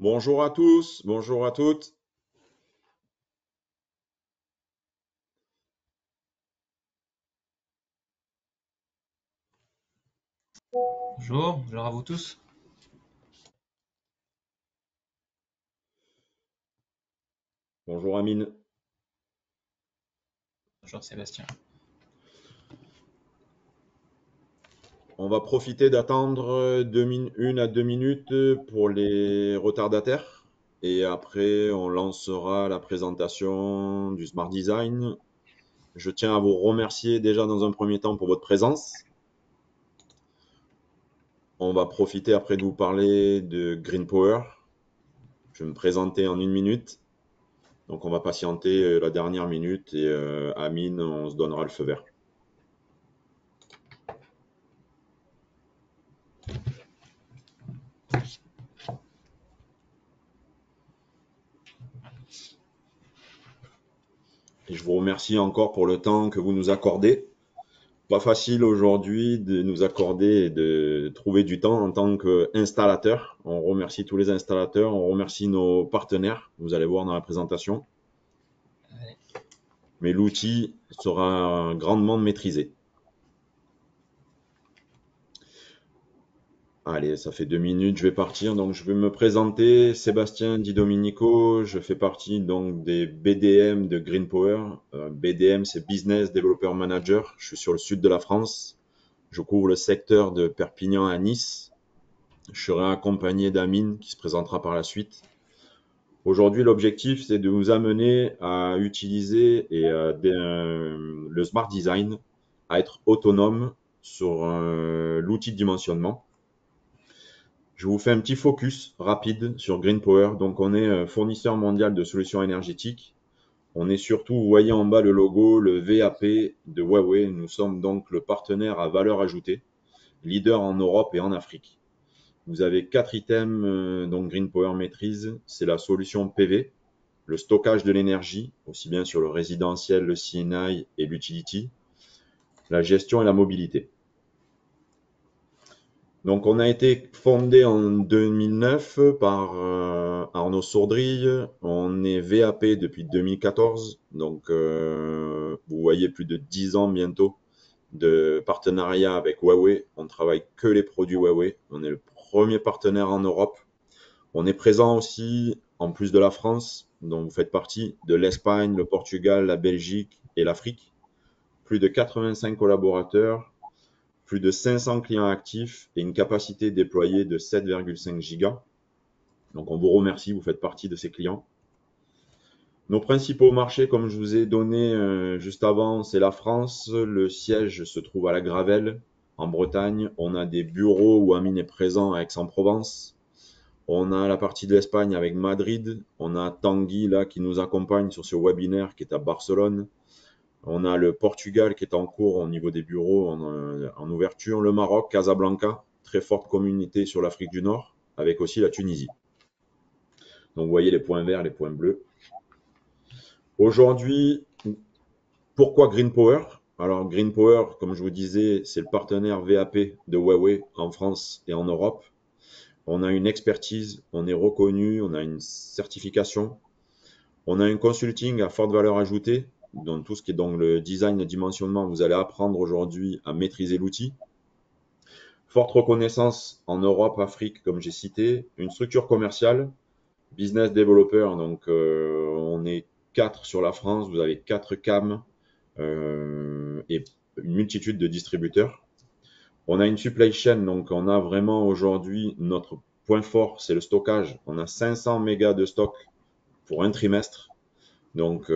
Bonjour à tous, bonjour à toutes. Bonjour à vous tous. Bonjour Amine. Bonjour Sébastien. On va profiter d'attendre 1 à 2 minutes pour les retardataires. Et après, on lancera la présentation du Smart Design. Je tiens à vous remercier déjà dans un premier temps pour votre présence. On va profiter après de vous parler de Green Power. Je vais me présenter en 1 minute. Donc on va patienter la dernière minute et Amine, on se donnera le feu vert. Et je vous remercie encore pour le temps que vous nous accordez. Pas facile aujourd'hui de nous accorder et de trouver du temps en tant qu'installateur. On remercie tous les installateurs, on remercie nos partenaires, vous allez voir dans la présentation. Mais l'outil sera grandement maîtrisé. Allez, ça fait 2 minutes, je vais partir. Donc, je vais me présenter. Sébastien Di Domenico, je fais partie donc des BDM de Green Power. BDM, c'est Business Developer Manager. Je suis sur le sud de la France. Je couvre le secteur de Perpignan à Nice. Je serai accompagné d'Amine qui se présentera par la suite. Aujourd'hui, l'objectif, c'est de vous amener à utiliser le Smart Design, à être autonome sur l'outil de dimensionnement. Je vous fais un petit focus rapide sur Green Power. Donc, on est fournisseur mondial de solutions énergétiques. On est surtout, vous voyez en bas le logo, le VAP de Huawei. Nous sommes donc le partenaire à valeur ajoutée, leader en Europe et en Afrique. Vous avez 4 items dont Green Power maîtrise. C'est la solution PV, le stockage de l'énergie, aussi bien sur le résidentiel, le C&I et l'utility, la gestion et la mobilité. Donc, on a été fondé en 2009 par Arnaud Sourdrille. On est VAP depuis 2014. Donc, vous voyez plus de 10 ans bientôt de partenariat avec Huawei. On travaille que les produits Huawei. On est le premier partenaire en Europe. On est présent aussi, en plus de la France, dont vous faites partie, de l'Espagne, le Portugal, la Belgique et l'Afrique. Plus de 85 collaborateurs, plus de 500 clients actifs et une capacité déployée de 7,5 gigas. Donc on vous remercie, vous faites partie de ces clients. Nos principaux marchés, comme je vous ai donné juste avant, c'est la France. Le siège se trouve à la Gravelle, en Bretagne. On a des bureaux où Amine est présent à Aix-en-Provence. On a la partie de l'Espagne avec Madrid. On a Tanguy là qui nous accompagne sur ce webinaire qui est à Barcelone. On a le Portugal qui est en cours au niveau des bureaux en ouverture. Le Maroc, Casablanca, très forte communauté sur l'Afrique du Nord, avec aussi la Tunisie. Donc vous voyez les points verts, les points bleus. Aujourd'hui, pourquoi Green Power? Alors Green Power, comme je vous disais, c'est le partenaire VAP de Huawei en France et en Europe. On a une expertise, on est reconnu, on a une certification. On a un consulting à forte valeur ajoutée, dans tout ce qui est donc le design et le dimensionnement. Vous allez apprendre aujourd'hui à maîtriser l'outil. Forte reconnaissance en Europe, Afrique, comme j'ai cité. Une structure commerciale, business developer. Donc, on est 4 sur la France. Vous avez 4 CAM et une multitude de distributeurs. On a une supply chain. Donc, on a vraiment aujourd'hui notre point fort, c'est le stockage. On a 500 mégas de stock pour un trimestre. Donc,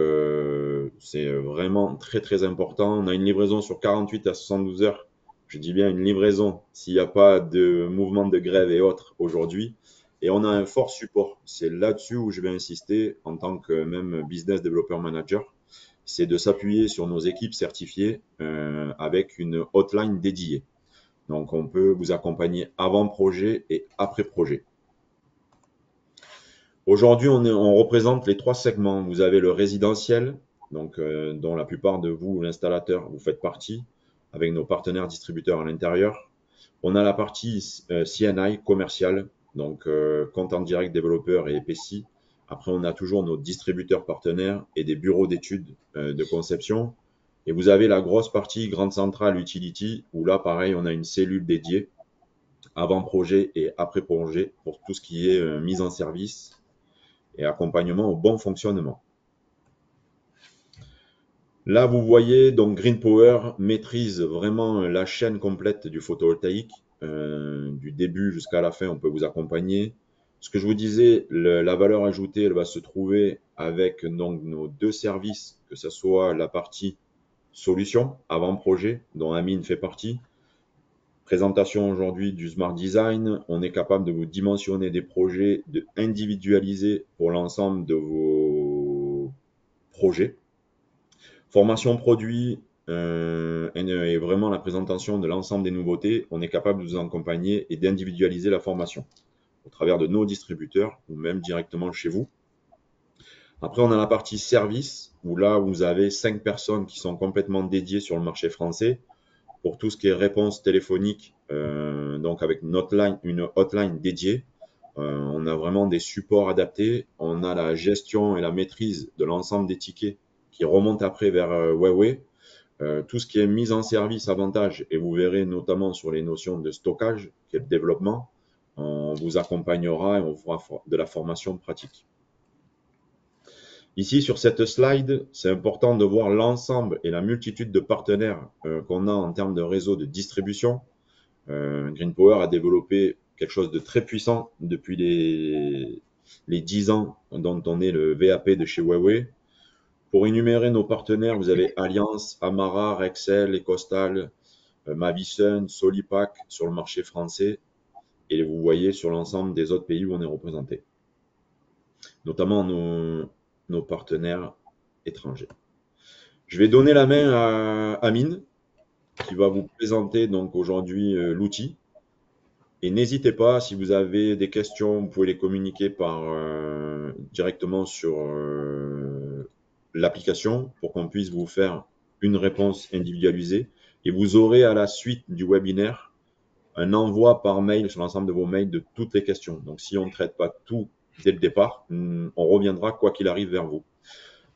c'est vraiment très, très important. On a une livraison sur 48 à 72 heures. Je dis bien une livraison s'il n'y a pas de mouvement de grève et autres aujourd'hui. Et on a un fort support. C'est là-dessus où je vais insister en tant que même business developer manager. C'est de s'appuyer sur nos équipes certifiées avec une hotline dédiée. Donc, on peut vous accompagner avant projet et après projet. Aujourd'hui, on représente les 3 segments. Vous avez le résidentiel, donc, dont la plupart de vous, l'installateur, vous faites partie, avec nos partenaires distributeurs à l'intérieur. On a la partie C&I commerciale. donc compte en direct développeur et EPCI. Après, on a toujours nos distributeurs partenaires et des bureaux d'études de conception. Et vous avez la grosse partie grande centrale utility, où là, pareil, on a une cellule dédiée avant projet et après projet pour tout ce qui est mise en service et accompagnement au bon fonctionnement. Là, vous voyez, donc Green Power maîtrise vraiment la chaîne complète du photovoltaïque. Du début jusqu'à la fin, on peut vous accompagner. Ce que je vous disais, la valeur ajoutée, elle va se trouver avec donc nos deux services, que ce soit la partie solution, avant-projet, dont Amine fait partie. Présentation aujourd'hui du Smart Design. On est capable de vous dimensionner des projets, de individualiser pour l'ensemble de vos projets. Formation produit et vraiment la présentation de l'ensemble des nouveautés. On est capable de vous accompagner et d'individualiser la formation au travers de nos distributeurs ou même directement chez vous. Après, on a la partie service, où là, vous avez 5 personnes qui sont complètement dédiées sur le marché français pour tout ce qui est réponse téléphonique, donc avec une hotline dédiée. On a vraiment des supports adaptés. On a la gestion et la maîtrise de l'ensemble des tickets qui remontent après vers Huawei. Tout ce qui est mise en service avantage, et vous verrez notamment sur les notions de stockage, qui est le développement, on vous accompagnera et on fera de la formation pratique. Ici, sur cette slide, c'est important de voir l'ensemble et la multitude de partenaires qu'on a en termes de réseau de distribution. Green Power a développé quelque chose de très puissant depuis les 10 ans dont on est le VAP de chez Huawei. Pour énumérer nos partenaires, vous avez Alliance, Amara, Rexel, Ecostal, Mavison, Solipac sur le marché français. Et vous voyez sur l'ensemble des autres pays où on est représenté, notamment nos partenaires étrangers. Je vais donner la main à Amine, qui va vous présenter donc aujourd'hui l'outil. Et n'hésitez pas, si vous avez des questions, vous pouvez les communiquer directement sur l'application pour qu'on puisse vous faire une réponse individualisée. Et vous aurez à la suite du webinaire un envoi par mail sur l'ensemble de vos mails de toutes les questions. Donc, si on ne traite pas tout dès le départ, on reviendra quoi qu'il arrive vers vous.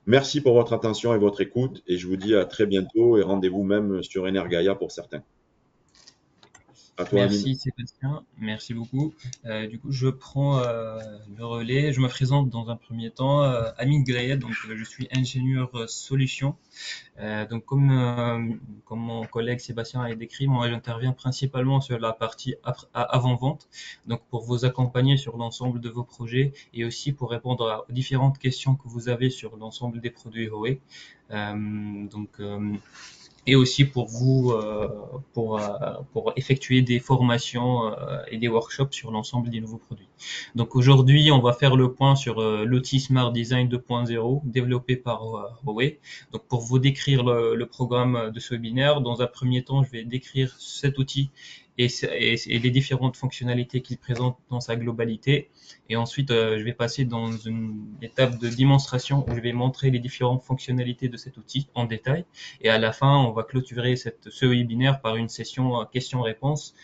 Merci pour votre attention et votre écoute. Et je vous dis à très bientôt et rendez-vous même sur Energaia pour certains. À toi, Amine. Merci Sébastien, merci beaucoup. Du coup, je prends le relais. Je me présente dans un premier temps. Amine Glayed, donc je suis ingénieur solution. Donc comme mon collègue Sébastien a décrit, moi j'interviens principalement sur la partie avant-vente, donc pour vous accompagner sur l'ensemble de vos projets et aussi pour répondre aux différentes questions que vous avez sur l'ensemble des produits Huawei. Et aussi pour vous, pour effectuer des formations et des workshops sur l'ensemble des nouveaux produits. Donc aujourd'hui, on va faire le point sur l'outil Smart Design 2.0 développé par Huawei. Donc pour vous décrire le programme de ce webinaire, dans un premier temps, je vais décrire cet outil et les différentes fonctionnalités qu'il présente dans sa globalité. Et ensuite, je vais passer dans une étape de démonstration où je vais montrer les différentes fonctionnalités de cet outil en détail. Et à la fin, on va clôturer ce webinaire par une session questions-réponses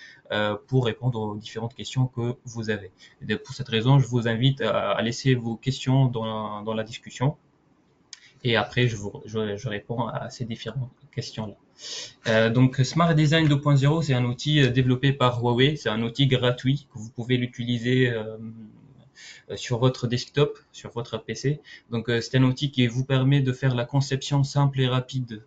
pour répondre aux différentes questions que vous avez. Et pour cette raison, je vous invite à laisser vos questions dans la discussion. Et après, je réponds à ces différentes questions-là. Donc, Smart Design 2.0, c'est un outil développé par Huawei. C'est un outil gratuit que vous pouvez l'utiliser sur votre desktop, sur votre PC. Donc, c'est un outil qui vous permet de faire la conception simple et rapide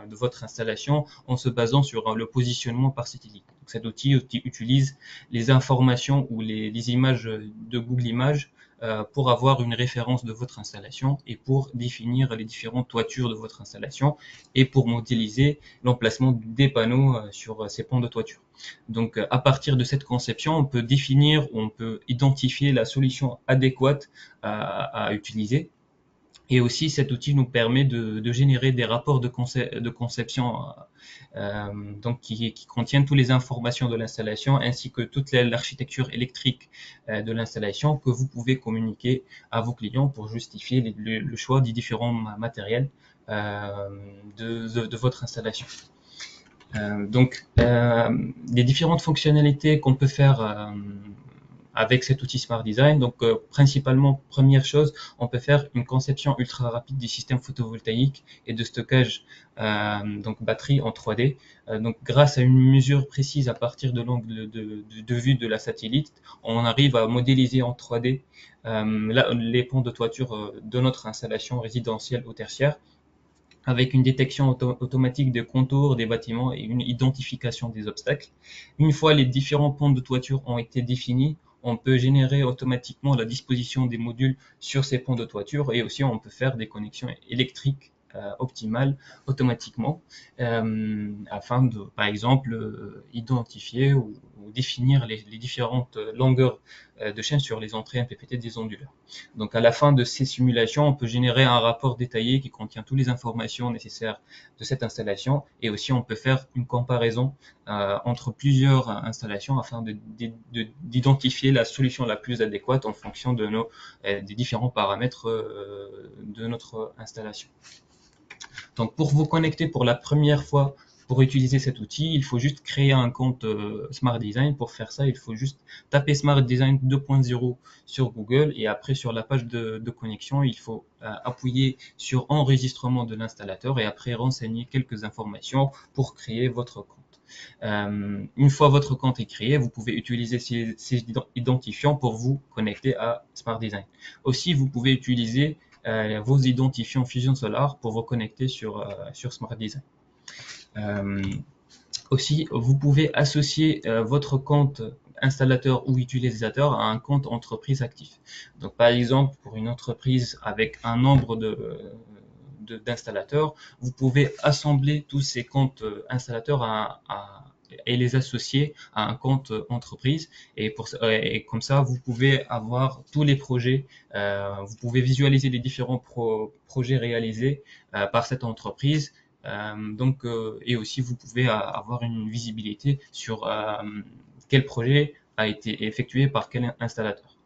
de votre installation en se basant sur le positionnement par satellite. Donc, cet outil utilise les informations ou les images de Google Images pour avoir une référence de votre installation et pour définir les différentes toitures de votre installation et pour modéliser l'emplacement des panneaux sur ces pans de toiture. Donc, à partir de cette conception, on peut définir, on peut identifier la solution adéquate à utiliser. Et aussi, cet outil nous permet de générer des rapports de conception donc qui contiennent toutes les informations de l'installation ainsi que toute l'architecture électrique de l'installation que vous pouvez communiquer à vos clients pour justifier le choix des différents matériels de votre installation. Donc, les différentes fonctionnalités qu'on peut faire avec cet outil Smart Design. Donc, principalement, première chose, on peut faire une conception ultra rapide du système photovoltaïque et de stockage, donc batterie en 3D. Donc, grâce à une mesure précise à partir de l'angle de vue de la satellite, on arrive à modéliser en 3D les ponts de toiture de notre installation résidentielle ou tertiaire, avec une détection automatique des contours des bâtiments et une identification des obstacles. Une fois les différents ponts de toiture ont été définis, on peut générer automatiquement la disposition des modules sur ces ponts de toiture, et aussi on peut faire des connexions électriques optimales automatiquement, afin de, par exemple, identifier ou définir les différentes longueurs de chaîne sur les entrées MPPT des onduleurs. Donc, à la fin de ces simulations, on peut générer un rapport détaillé qui contient toutes les informations nécessaires de cette installation, et aussi on peut faire une comparaison entre plusieurs installations afin d'identifier la solution la plus adéquate en fonction des différents paramètres de notre installation. Donc, pour vous connecter pour la première fois pour utiliser cet outil, il faut juste créer un compte Smart Design. Pour faire ça, il faut juste taper Smart Design 2.0 sur Google, et après sur la page de connexion, il faut appuyer sur enregistrement de l'installateur et après renseigner quelques informations pour créer votre compte. Une fois votre compte est créé, vous pouvez utiliser ces identifiants pour vous connecter à Smart Design. Aussi, vous pouvez utiliser vos identifiants Fusion Solar pour vous connecter sur Smart Design. Aussi, vous pouvez associer votre compte installateur ou utilisateur à un compte entreprise actif. Donc, par exemple, pour une entreprise avec un nombre d'installateurs, vous pouvez assembler tous ces comptes installateurs et les associer à un compte entreprise, et comme ça vous pouvez avoir tous les projets, vous pouvez visualiser les différents projets réalisés par cette entreprise, et aussi vous pouvez avoir une visibilité sur quel projet a été effectué par quel installateur.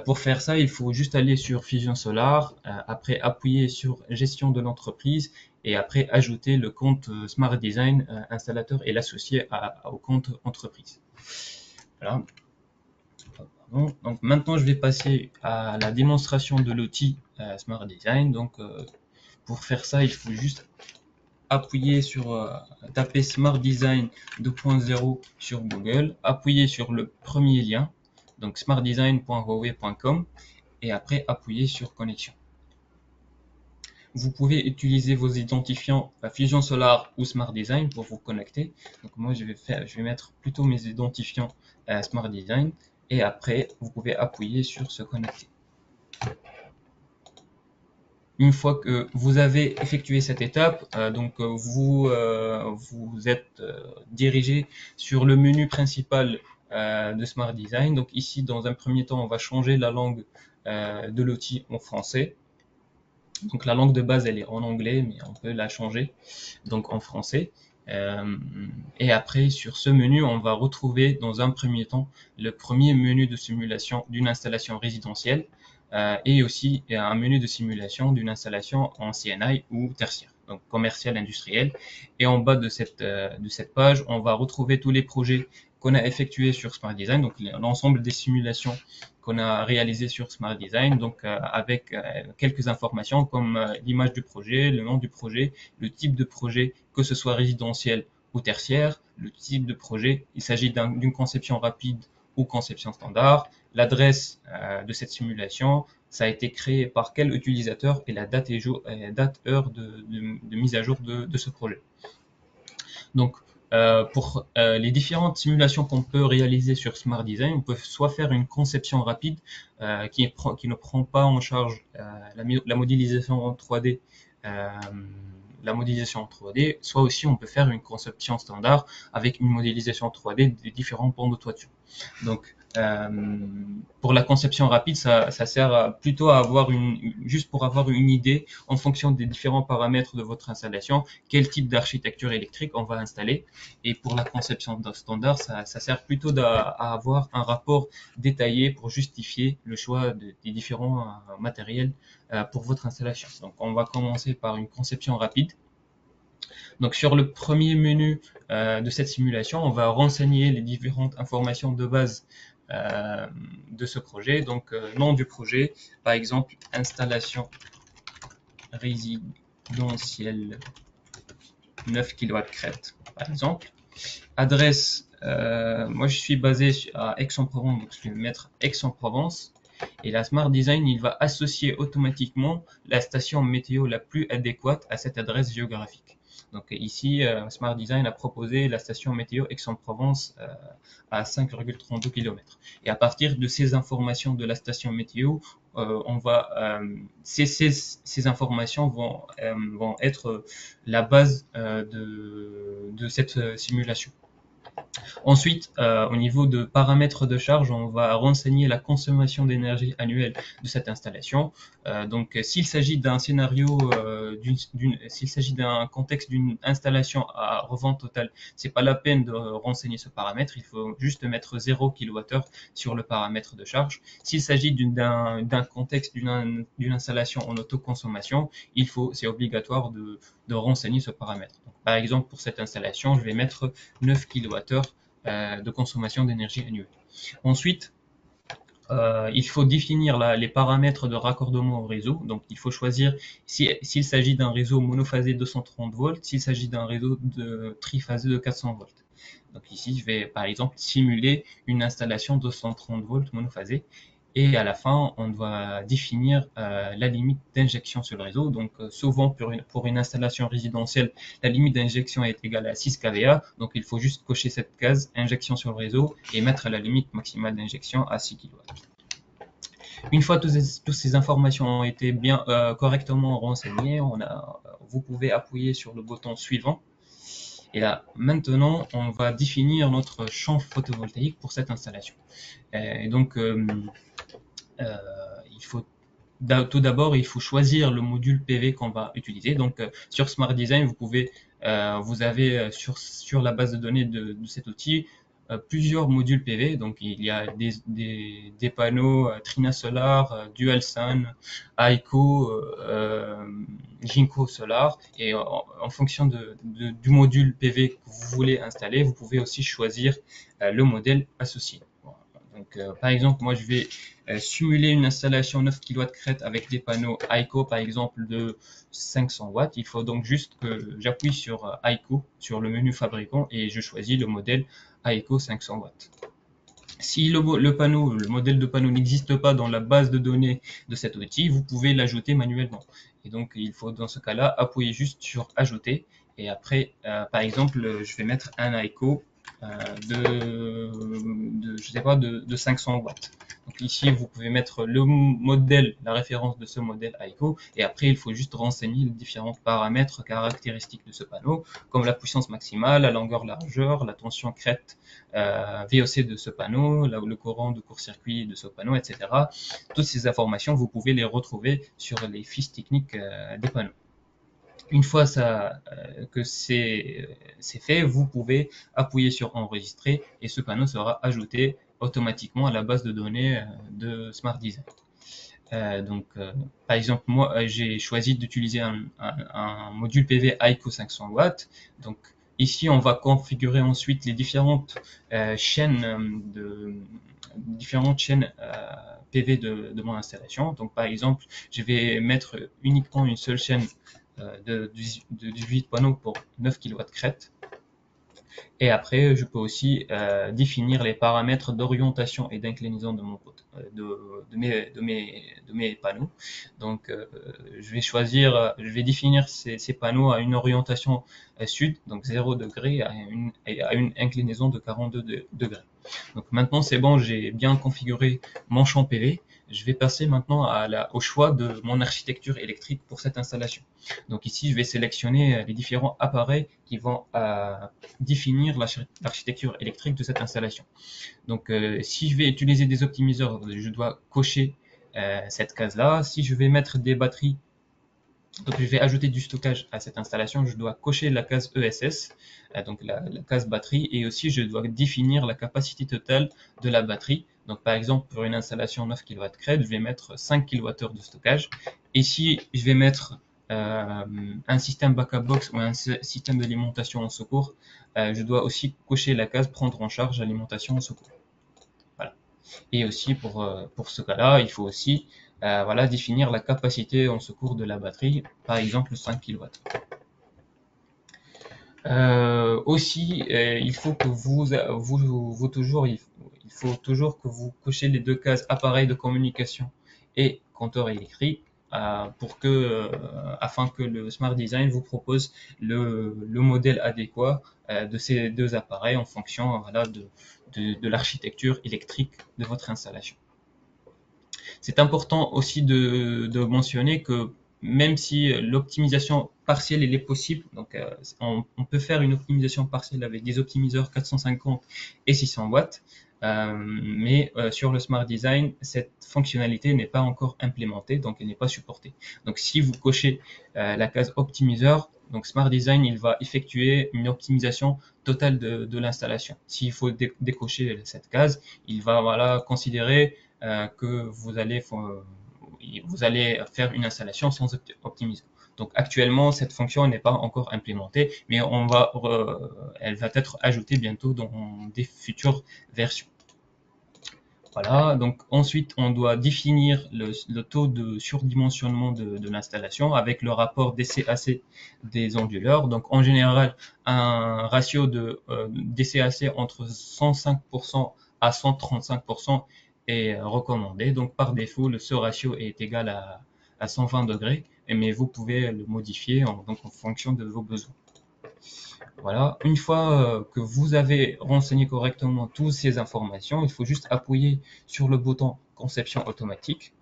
Pour faire ça, il faut juste aller sur Fusion Solar, après appuyer sur Gestion de l'entreprise, et après ajouter le compte Smart Design installateur et l'associer au compte entreprise. Voilà. Donc maintenant, je vais passer à la démonstration de l'outil Smart Design. Donc, pour faire ça, il faut juste appuyer taper Smart Design 2.0 sur Google, appuyer sur le premier lien, donc smartdesign.huawei.com, et après appuyer sur connexion. Vous pouvez utiliser vos identifiants Fusion Solar ou Smart Design pour vous connecter. Donc moi je vais mettre plutôt mes identifiants Smart Design, et après vous pouvez appuyer sur se connecter. Une fois que vous avez effectué cette étape, vous êtes dirigé sur le menu principal de Smart Design. Donc ici, dans un premier temps, on va changer la langue de l'outil en français. Donc la langue de base, elle est en anglais, mais on peut la changer donc en français. Et après, sur ce menu, on va retrouver dans un premier temps le premier menu de simulation d'une installation résidentielle, et aussi un menu de simulation d'une installation en CNI ou tertiaire, donc commercial industriel. Et en bas de cette page, on va retrouver tous les projets qu'on a effectués sur Smart Design, donc l'ensemble des simulations qu'on a réalisées sur Smart Design, donc avec quelques informations comme l'image du projet, le nom du projet, le type de projet, que ce soit résidentiel ou tertiaire, le type de projet, il s'agit d'une conception rapide ou conception standard, l'adresse de cette simulation, ça a été créé par quel utilisateur, et la date et heure de mise à jour de ce projet. Donc, pour les différentes simulations qu'on peut réaliser sur Smart Design, on peut soit faire une conception rapide qui ne prend pas en charge la modélisation en 3D, soit aussi on peut faire une conception standard avec une modélisation 3D des différents pans de toiture. Donc, pour la conception rapide, ça sert plutôt à juste pour avoir une idée en fonction des différents paramètres de votre installation, quel type d'architecture électrique on va installer. Et pour la conception standard, ça sert plutôt à avoir un rapport détaillé pour justifier le choix des différents matériels pour votre installation. Donc, on va commencer par une conception rapide. Donc, sur le premier menu de cette simulation, on va renseigner les différentes informations de base de ce projet. Donc, nom du projet, par exemple, installation résidentielle 9 kW crête, par exemple. Adresse, moi je suis basé à Aix-en-Provence, donc je vais mettre Aix-en-Provence. Et la Smart Design, il va associer automatiquement la station météo la plus adéquate à cette adresse géographique. Donc ici, Smart Design a proposé la station météo Aix-en-Provence à 5,32 km. Et à partir de ces informations de la station météo, ces informations vont être la base de cette simulation. Ensuite, au niveau de paramètres de charge, on va renseigner la consommation d'énergie annuelle de cette installation. Donc, s'il s'agit d'un scénario, s'il s'agit d'un contexte d'une installation à revente totale, c'est pas la peine de renseigner ce paramètre. Il faut juste mettre 0 kWh sur le paramètre de charge. S'il s'agit d'un contexte d'une installation en autoconsommation, c'est obligatoire de renseigner ce paramètre. Donc, par exemple, pour cette installation, je vais mettre 9 kWh de consommation d'énergie annuelle. Ensuite, il faut définir les paramètres de raccordement au réseau. Donc, il faut choisir s'il s'agit d'un réseau monophasé 230 volts, s'il s'agit d'un réseau de triphasé de 400 volts. Donc ici, je vais par exemple simuler une installation de 230 volts monophasé. Et à la fin, on doit définir la limite d'injection sur le réseau. Donc souvent, pour une installation résidentielle, la limite d'injection est égale à 6 kVA. Donc il faut juste cocher cette case injection sur le réseau et mettre la limite maximale d'injection à 6 kW. Une fois toutes ces informations ont été bien correctement renseignées, vous pouvez appuyer sur le bouton suivant. Et là, maintenant, on va définir notre champ photovoltaïque pour cette installation. Et donc, tout d'abord, il faut choisir le module PV qu'on va utiliser. Donc, sur Smart Design, vous avez sur la base de données de cet outil plusieurs modules PV. Donc, il y a des panneaux Trina Solar, Dualsun, Aiko, Jinko Solar. Et en fonction du module PV que vous voulez installer, vous pouvez aussi choisir le modèle associé. Donc, par exemple, moi, je vais simuler une installation 9 kW crête avec des panneaux Aiko, par exemple, de 500 watts. Il faut donc juste que j'appuie sur Aiko, sur le menu fabricant, et je choisis le modèle Aiko 500 watts. Si le modèle de panneau n'existe pas dans la base de données de cet outil, vous pouvez l'ajouter manuellement. Et donc, il faut dans ce cas-là appuyer juste sur Ajouter. Et après, par exemple, je vais mettre un Aiko de 500 watts. Donc ici, vous pouvez mettre le modèle, la référence de ce modèle Aiko, et après, il faut juste renseigner les différents paramètres caractéristiques de ce panneau, comme la puissance maximale, la longueur largeur, la tension crête VOC de ce panneau, le courant de court-circuit de ce panneau, etc. Toutes ces informations, vous pouvez les retrouver sur les fiches techniques des panneaux. Une fois que c'est fait, vous pouvez appuyer sur enregistrer et ce panneau sera ajouté automatiquement à la base de données de Smart Design. Par exemple, moi, j'ai choisi d'utiliser un module PV Aiko 500 watts. Donc, ici, on va configurer ensuite les différentes chaînes PV de mon installation. Donc, par exemple, je vais mettre uniquement une seule chaîne de 18 panneaux pour 9 kW crête. Et après, je peux aussi définir les paramètres d'orientation et d'inclinaison de mes panneaux. Donc, je vais définir ces panneaux à une orientation sud, donc 0 degré, et à une inclinaison de 42 degrés. Donc maintenant, c'est bon, j'ai bien configuré mon champ PV. Je vais passer maintenant au choix de mon architecture électrique pour cette installation. Donc ici, je vais sélectionner les différents appareils qui vont définir l'architecture électrique de cette installation. Donc si je vais utiliser des optimiseurs, je dois cocher cette case-là. Si je vais mettre des batteries, donc je vais ajouter du stockage à cette installation, je dois cocher la case ESS, donc la case batterie, et aussi je dois définir la capacité totale de la batterie. Donc par exemple, pour une installation 9 kW crête, je vais mettre 5 kWh de stockage. Ici, je vais mettre un système backup box ou un système d'alimentation en secours. Je dois aussi cocher la case prendre en charge l'alimentation en secours. Voilà. Et aussi pour ce cas-là, il faut aussi voilà, définir la capacité en secours de la batterie, par exemple 5 kW. Aussi, il faut que il faut toujours que vous cochez les deux cases appareil de communication et compteur électrique afin que le Smart Design vous propose le modèle adéquat de ces deux appareils en fonction voilà, de l'architecture électrique de votre installation. C'est important aussi de mentionner que même si l'optimisation partielle elle est possible, donc on peut faire une optimisation partielle avec des optimiseurs 450 et 600 watts, mais sur le Smart Design, cette fonctionnalité n'est pas encore implémentée, donc elle n'est pas supportée. Donc si vous cochez la case optimiseur, donc Smart Design, il va effectuer une optimisation totale de l'installation. S'il faut décocher cette case, il va voilà, considérer que vous allez faire une installation sans optimiseur. Donc actuellement, cette fonction n'est pas encore implémentée, mais elle va être ajoutée bientôt dans des futures versions. Voilà, donc ensuite on doit définir le taux de surdimensionnement de l'installation avec le rapport DCAC des onduleurs. Donc en général, un ratio de DCAC entre 105% à 135% est recommandé. Donc par défaut, ce ratio est égal à 120 degrés, mais vous pouvez le modifier donc en fonction de vos besoins. Voilà, une fois que vous avez renseigné correctement toutes ces informations, il faut juste appuyer sur le bouton conception automatique.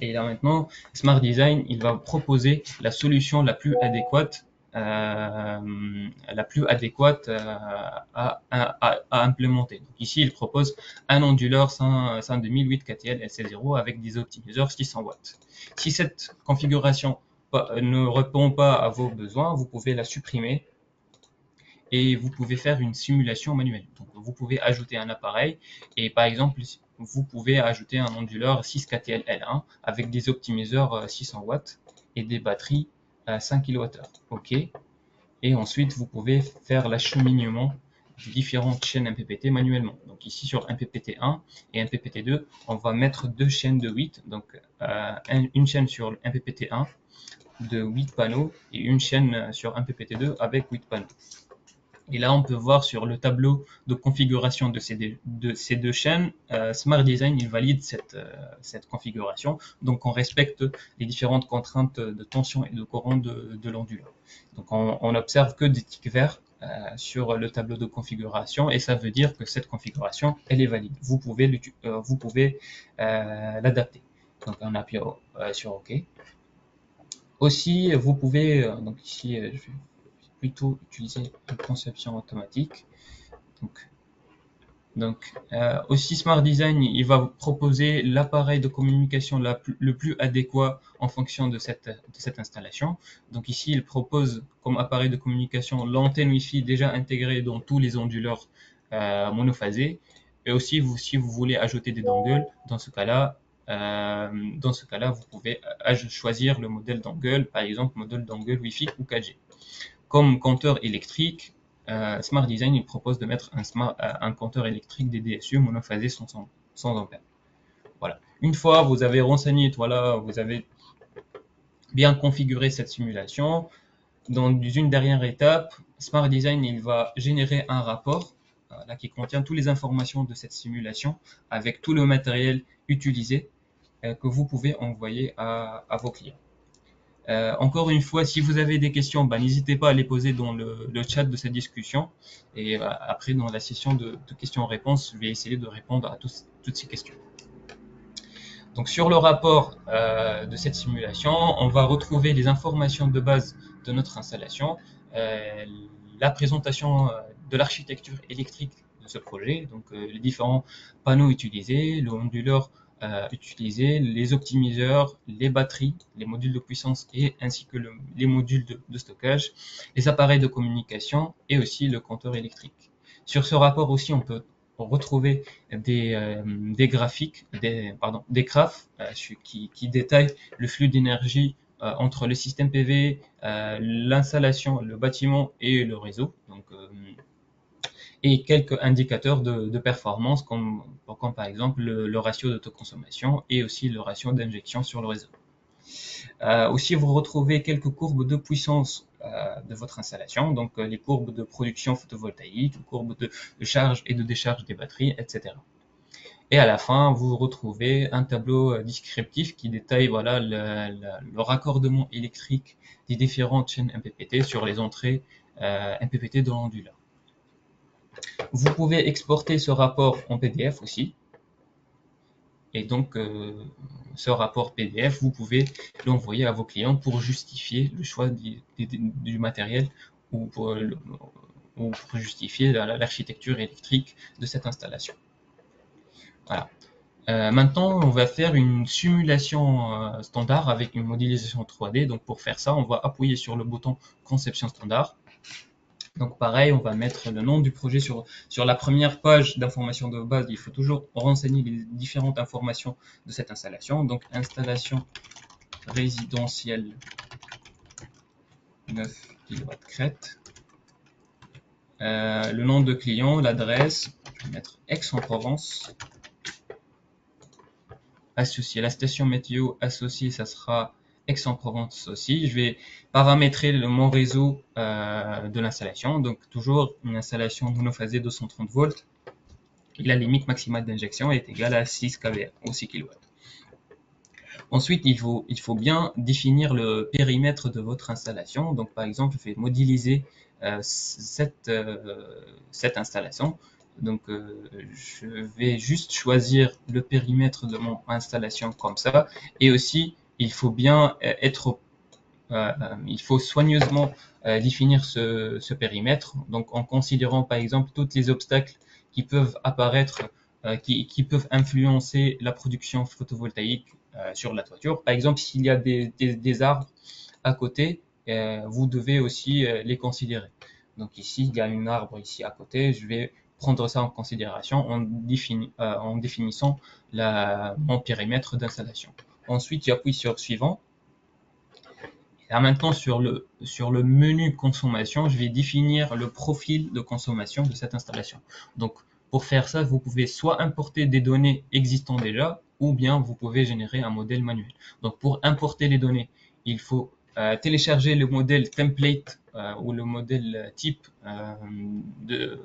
Et là maintenant, Smart Design, il va proposer la solution la plus adéquate, à implémenter. Donc ici, il propose un onduleur 5008 KTL SC0 avec des optimiseurs 600 watts. Si cette configuration ne répond pas à vos besoins, vous pouvez la supprimer et vous pouvez faire une simulation manuelle. Donc, vous pouvez ajouter un appareil et par exemple, vous pouvez ajouter un onduleur 6KTL L1 avec des optimiseurs 600 watts et des batteries à 5 kWh. OK. Et ensuite, vous pouvez faire l'acheminement des différentes chaînes MPPT manuellement. Donc ici sur MPPT1 et MPPT2, on va mettre deux chaînes de 8. Donc une chaîne sur MPPT1 de 8 panneaux et une chaîne sur MPPT2 avec 8 panneaux. Et là, on peut voir sur le tableau de configuration de ces deux chaînes, Smart Design, il valide cette configuration. Donc, on respecte les différentes contraintes de tension et de courant de l'onduleur. Donc, on observe que des tics verts sur le tableau de configuration et ça veut dire que cette configuration, elle est valide. Vous pouvez l'adapter. Donc, on appuie sur OK. Aussi, vous pouvez, donc ici, je vais plutôt utiliser une conception automatique. Donc aussi Smart Design, il va vous proposer l'appareil de communication le plus adéquat en fonction de cette installation. Donc ici, il propose comme appareil de communication l'antenne Wi-Fi déjà intégrée dans tous les onduleurs monophasés. Et aussi, si vous voulez ajouter des dongles, dans ce cas-là, vous pouvez choisir le modèle dongle, par exemple modèle dongle Wi-Fi ou 4G. Comme compteur électrique, Smart Design il propose de mettre un compteur électrique des DSU monophasé 100 ampères. Voilà. Une fois vous avez renseigné, voilà, vous avez bien configuré cette simulation, dans une dernière étape, Smart Design il va générer un rapport là, qui contient toutes les informations de cette simulation avec tout le matériel utilisé que vous pouvez envoyer à vos clients. Encore une fois, si vous avez des questions, n'hésitez pas à les poser dans le chat de cette discussion. Et après, dans la session de questions-réponses, je vais essayer de répondre à toutes ces questions. Donc, sur le rapport de cette simulation, on va retrouver les informations de base de notre installation, la présentation de l'architecture électrique de ce projet, donc les différents panneaux utilisés, le onduleur utiliser les optimiseurs, les batteries, les modules de puissance et ainsi que les modules de stockage, les appareils de communication et aussi le compteur électrique. Sur ce rapport aussi, on peut retrouver des graphiques, des graphes qui détaillent le flux d'énergie entre le système PV, l'installation, le bâtiment et le réseau. Donc, et quelques indicateurs de performance comme par exemple le ratio d'autoconsommation et aussi le ratio d'injection sur le réseau. Aussi, vous retrouvez quelques courbes de puissance de votre installation, donc les courbes de production photovoltaïque, les courbes de charge et de décharge des batteries, etc. Et à la fin, vous retrouvez un tableau descriptif qui détaille voilà, le raccordement électrique des différentes chaînes MPPT sur les entrées MPPT de l'onduleur. Vous pouvez exporter ce rapport en PDF aussi. Et donc, ce rapport PDF, vous pouvez l'envoyer à vos clients pour justifier le choix du matériel ou pour justifier l'architecture électrique de cette installation. Voilà. Maintenant, on va faire une simulation standard avec une modélisation 3D. Donc, pour faire ça, on va appuyer sur le bouton Conception standard. Donc, pareil, on va mettre le nom du projet sur la première page d'information de base. Il faut toujours renseigner les différentes informations de cette installation. Donc, installation résidentielle 9 kW Crète. Le nom de client, l'adresse, je vais mettre Aix-en-Provence. Associé, la station météo associée, ça sera Aix-en-Provence aussi. Je vais paramétrer mon réseau de l'installation. Donc toujours une installation monophasée de 130 volts. Et la limite maximale d'injection est égale à 6 kVA ou 6 kW. Ensuite, il faut bien définir le périmètre de votre installation. Donc par exemple, je vais modéliser cette installation. Donc, je vais juste choisir le périmètre de mon installation comme ça. Et aussi, il faut bien il faut soigneusement définir ce périmètre. Donc, en considérant par exemple tous les obstacles qui peuvent apparaître, qui peuvent influencer la production photovoltaïque sur la toiture. Par exemple, s'il y a des arbres à côté, vous devez aussi les considérer. Donc ici, il y a un arbre ici à côté. Je vais prendre ça en considération en définissant mon périmètre d'installation. Ensuite, j'appuie sur suivant. Et là maintenant, sur le menu consommation, je vais définir le profil de consommation de cette installation. Donc, pour faire ça, vous pouvez soit importer des données existantes déjà, ou bien vous pouvez générer un modèle manuel. Donc, pour importer les données, il faut télécharger le modèle template ou le modèle type de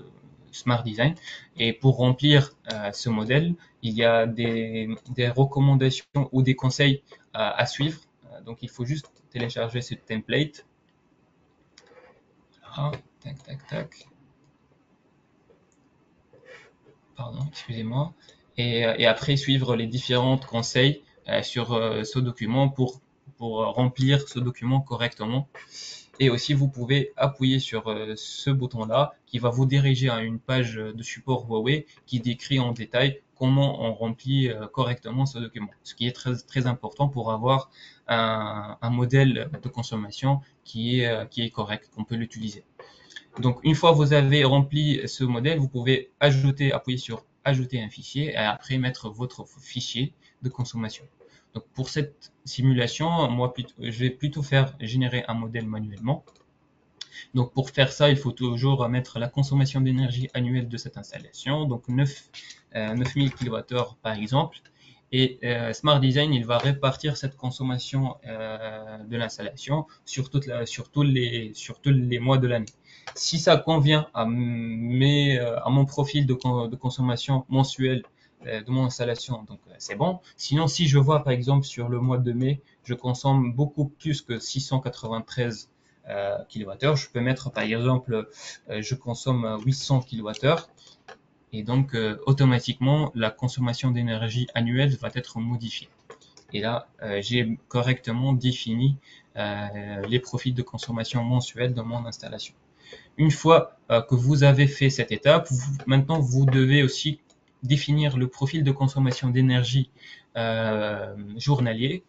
Smart Design. Et pour remplir ce modèle, il y a des recommandations ou des conseils à suivre. Donc, il faut juste télécharger ce template. Voilà, tac, tac, tac. Pardon, excusez-moi. Et après, suivre les différents conseils sur ce document pour remplir ce document correctement. Et aussi, vous pouvez appuyer sur ce bouton-là qui va vous diriger à une page de support Huawei qui décrit en détail comment on remplit correctement ce document. Ce qui est très, très important pour avoir un modèle de consommation qui est correct, qu'on peut l'utiliser. Donc, une fois que vous avez rempli ce modèle, vous pouvez appuyer sur ajouter un fichier et après mettre votre fichier de consommation. Donc, pour cette simulation, moi, je vais plutôt faire générer un modèle manuellement. Donc, pour faire ça, il faut toujours mettre la consommation d'énergie annuelle de cette installation, donc 9000 kWh par exemple. Et Smart Design, il va répartir cette consommation de l'installation sur tous les mois de l'année. Si ça convient à mon profil de consommation mensuelle de mon installation, donc c'est bon. Sinon, si je vois par exemple sur le mois de mai, je consomme beaucoup plus que 693 kWh, je peux mettre par exemple, je consomme 800 kWh. Et donc, automatiquement, la consommation d'énergie annuelle va être modifiée. Et là, j'ai correctement défini les profils de consommation mensuelle dans mon installation. Une fois que vous avez fait cette étape, maintenant, vous devez aussi définir le profil de consommation d'énergie journalier.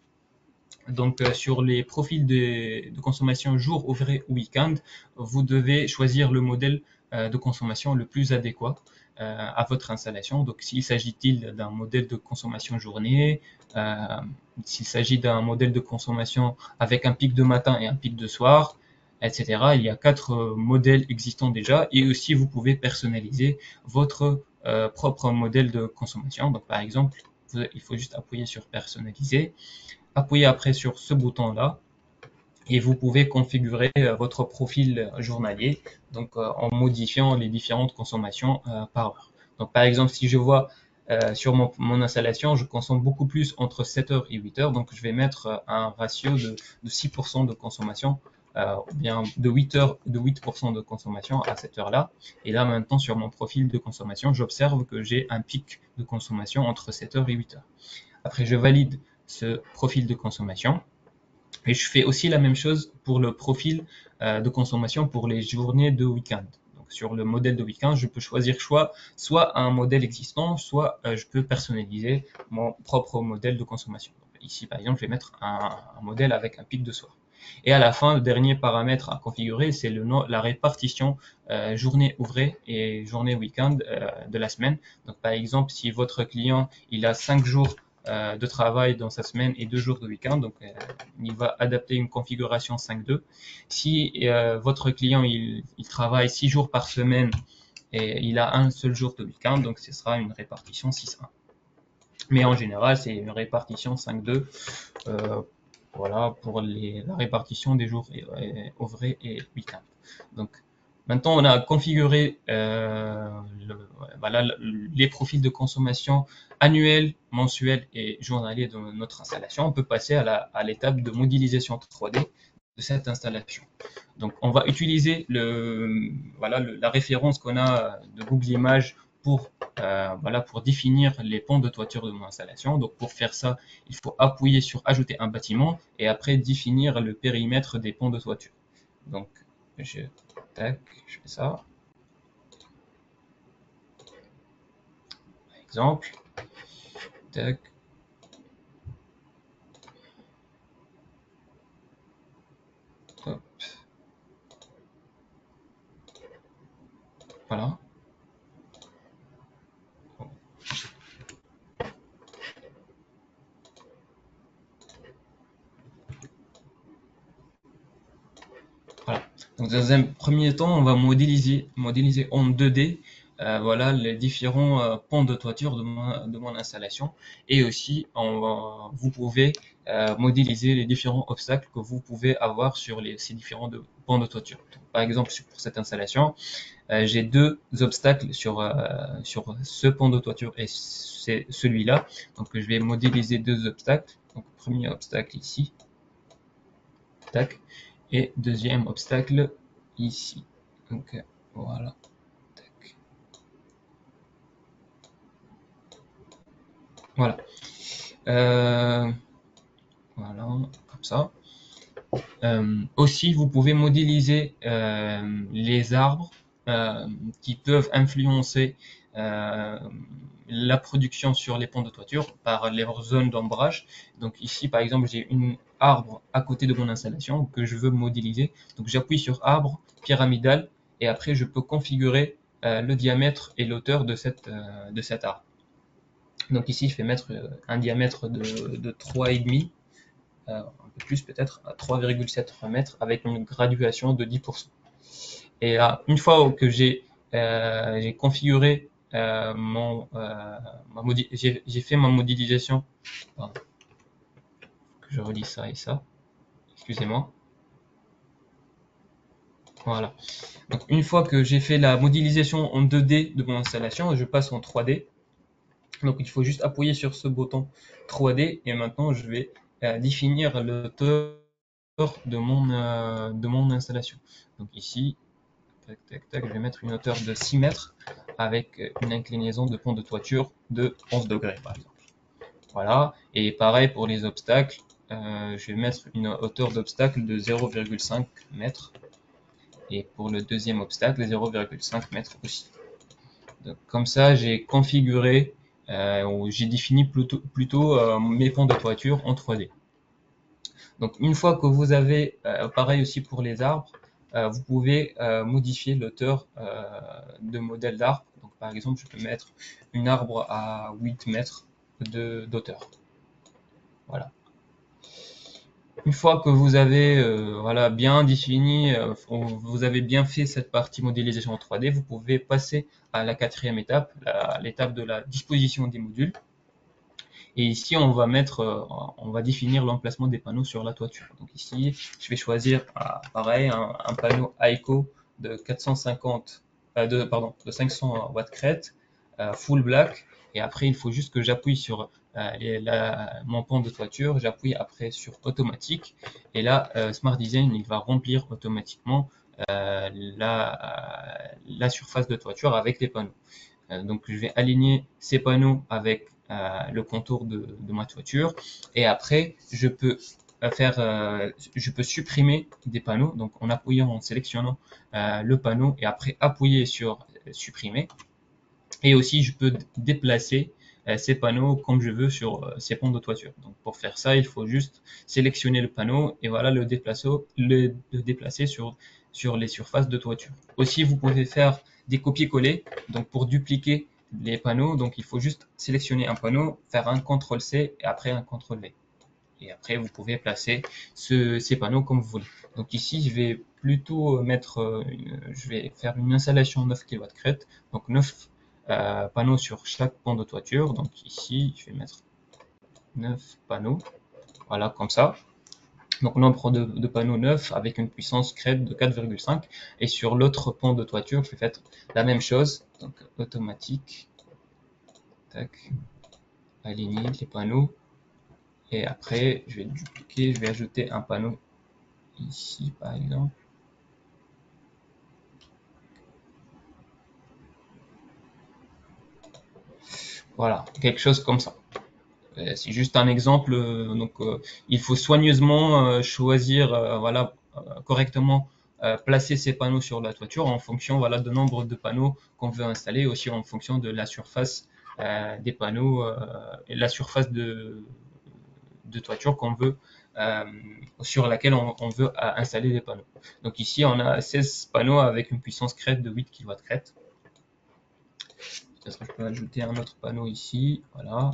Donc, sur les profils de consommation jour, ouvré ou week-end, vous devez choisir le modèle de consommation le plus adéquat à votre installation. Donc, s'il s'agit-il d'un modèle de consommation journée, s'il s'agit d'un modèle de consommation avec un pic de matin et un pic de soir, etc. Il y a 4 modèles existants déjà et aussi vous pouvez personnaliser votre propre modèle de consommation. Donc par exemple, il faut juste appuyer sur personnaliser, appuyer après sur ce bouton-là et vous pouvez configurer votre profil journalier donc en modifiant les différentes consommations par heure. Donc par exemple, si je vois sur mon installation, je consomme beaucoup plus entre 7 heures et 8 heures, donc je vais mettre un ratio de 6% de consommation ou bien de 8% de consommation à cette heure-là. Et là maintenant sur mon profil de consommation, j'observe que j'ai un pic de consommation entre 7 heures et 8 heures. Après, je valide ce profil de consommation. Et je fais aussi la même chose pour le profil de consommation pour les journées de week-end. Donc sur le modèle de week-end, je peux choisir soit un modèle existant, soit je peux personnaliser mon propre modèle de consommation. Donc ici, par exemple, je vais mettre un modèle avec un pic de soir. Et à la fin, le dernier paramètre à configurer, c'est la répartition journée ouvrée et journée week-end de la semaine. Donc par exemple, si votre client il a 5 jours de travail dans sa semaine et 2 jours de week-end. Donc, il va adapter une configuration 5-2. Si votre client il travaille 6 jours par semaine et il a un seul jour de week-end, donc ce sera une répartition 6-1. Mais en général, c'est une répartition 5-2. Voilà pour la répartition des jours ouvrés et week-end. Donc, maintenant, on a configuré voilà, les profils de consommation annuels, mensuels et journaliers de notre installation. On peut passer à l'étape de modélisation 3D de cette installation. Donc, on va utiliser voilà, la référence qu'on a de Google Images voilà, pour définir les pans de toiture de mon installation. Donc, pour faire ça, il faut appuyer sur Ajouter un bâtiment et après définir le périmètre des pans de toiture. Donc, tac, je fais ça. Exemple. Tac. Hop. Voilà. Voilà. Donc, dans un premier temps, on va modéliser en 2D voilà, les différents pans de toiture de mon installation. Et aussi, vous pouvez modéliser les différents obstacles que vous pouvez avoir sur ces différents pans de toiture. Donc, par exemple, pour cette installation, j'ai 2 obstacles sur ce pan de toiture et c'est celui-là. Donc, je vais modéliser 2 obstacles. Donc, premier obstacle ici. Tac. Et deuxième obstacle ici. Donc voilà. Tac. Voilà. Voilà, comme ça. Aussi, vous pouvez modéliser les arbres qui peuvent influencer la production sur les pans de toiture par leurs zones d'ombrage. Donc ici, par exemple, j'ai un arbre à côté de mon installation que je veux modéliser. Donc j'appuie sur arbre pyramidal et après je peux configurer le diamètre et l'auteur de cet arbre. Donc ici, je vais mettre un diamètre de 3,5 un peu plus peut-être, à 3,7 mètres avec une graduation de 10%. Et là, une fois que j'ai configuré j'ai fait ma modélisation, pardon, que je relis ça et ça, excusez-moi. Voilà. Donc une fois que j'ai fait la modélisation en 2D de mon installation, je passe en 3D. Donc il faut juste appuyer sur ce bouton 3D et maintenant je vais définir le hauteur de mon installation. Donc ici, tac, tac, tac, je vais mettre une hauteur de 6 mètres avec une inclinaison de pont de toiture de 11 degrés par exemple. Voilà, et pareil pour les obstacles, je vais mettre une hauteur d'obstacle de 0,5 mètres et pour le deuxième obstacle 0,5 mètres aussi. Donc, comme ça, j'ai configuré ou j'ai défini plutôt mes pans de toiture en 3D. Donc une fois que vous avez, pareil aussi pour les arbres, vous pouvez modifier l'auteur de modèle d'arbre. Donc par exemple, je peux mettre un arbre à 8 mètres d'auteur. Voilà. Une fois que vous avez voilà, bien défini, vous avez bien fait cette partie modélisation en 3D, vous pouvez passer à la quatrième étape, l'étape de la disposition des modules. Et ici, on va définir l'emplacement des panneaux sur la toiture. Donc ici, je vais choisir, pareil, un panneau ICO de 450, de 500 watts crête, full black. Et après, il faut juste que j'appuie sur mon pan de toiture, j'appuie après sur automatique. Et là, Smart Design, il va remplir automatiquement la surface de toiture avec les panneaux. Donc je vais aligner ces panneaux avec le contour de ma toiture et après je peux supprimer des panneaux donc en appuyant, en sélectionnant le panneau et après appuyer sur supprimer et aussi je peux déplacer ces panneaux comme je veux sur ces pans de toiture. Donc pour faire ça, il faut juste sélectionner le panneau et voilà le déplacer sur les surfaces de toiture. Aussi, vous pouvez faire des copier-coller. Donc pour dupliquer les panneaux, donc il faut juste sélectionner un panneau, faire un CTRL-C et après un CTRL-V. Et après, vous pouvez placer ces panneaux comme vous voulez. Donc ici, je vais plutôt je vais faire une installation 9 kW crête. Donc 9 panneaux sur chaque pan de toiture. Donc ici, je vais mettre 9 panneaux. Voilà, comme ça. Donc nombre de panneaux 9 avec une puissance crête de 4,5. Et sur l'autre pan de toiture, je vais faire la même chose. Donc automatique. Tac. Aligner les panneaux. Et après, je vais dupliquer, je vais ajouter un panneau ici par exemple. Voilà, quelque chose comme ça. C'est juste un exemple. Il faut soigneusement choisir, voilà, correctement placer ces panneaux sur la toiture en fonction, voilà, du nombre de panneaux qu'on veut installer, aussi en fonction de la surface des panneaux et la surface de toiture qu'on veut, sur laquelle on veut installer les panneaux. Donc ici, on a 16 panneaux avec une puissance crête de 8 kW crête. Peut-être que je peux ajouter un autre panneau ici, voilà.